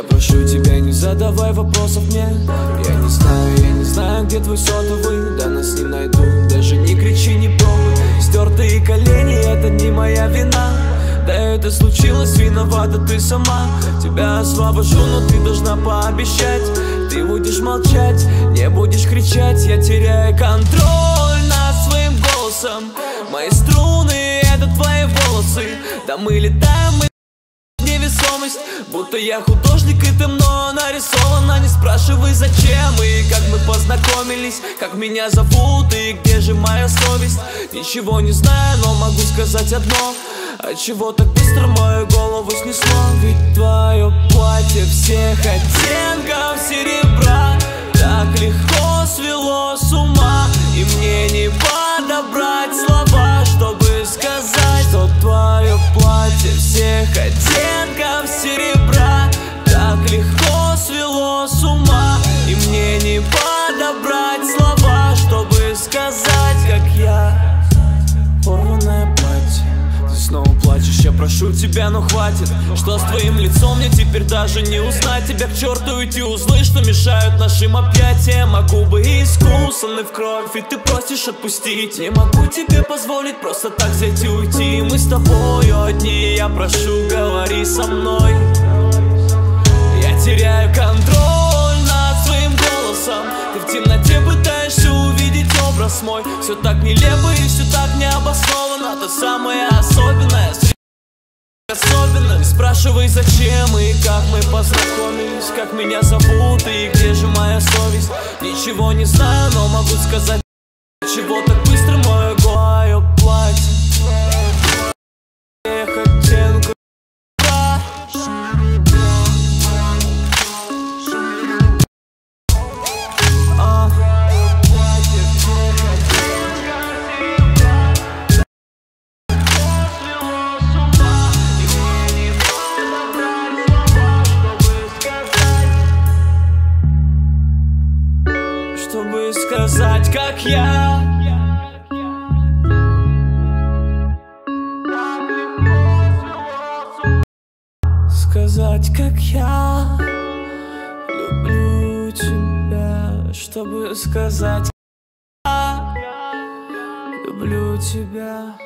Я прошу тебя, не задавай вопросов мне. Я не знаю, где твой сотовый. Да нас не найду, даже не кричи, не пробуй. Стертые колени, это не моя вина. Да это случилось, виновата ты сама. Тебя освобожу, но ты должна пообещать. Ты будешь молчать, не будешь кричать. Я теряю контроль над своим голосом. Мои струны — это твои волосы. Да мы летаем, мы невесомость. Будто я художник и ты мною нарисована. Не спрашивай зачем и как мы познакомились, как меня зовут и где же моя совесть. Ничего не знаю, но могу сказать одно: отчего так быстро мою голову снесло? Ведь твое платье всех оттенков серебра так легко свело с ума, и мне не подобрать слова, чтобы сказать, что твое платье всех оттенков серебра так легко свело с ума, и мне не подобрать слова, чтобы сказать, как я. Порванное платье, ты снова плачешь, я прошу тебя, но хватит. Что с твоим лицом, мне теперь даже не узнать. Тебя к черту эти узлы, что мешают нашим объятиям. А губы искусаны в кровь, и ты просишь отпустить. Не могу тебе позволить просто так взять и уйти. Мы с тобою одни, я прошу, говори со мной. Я теряю контроль над своим голосом. Ты в темноте пытаешься увидеть образ мой. Все так нелепо и все так необоснованно. Ты самая особенная, особенно. Не спрашивай зачем и как мы познакомились, как меня зовут и где же моя совесть. Ничего не знаю, но могу сказать, чего так быстро мое голое платье всех оттенков. Чтобы сказать, как я. Сказать, как я люблю тебя. Чтобы сказать, я люблю тебя.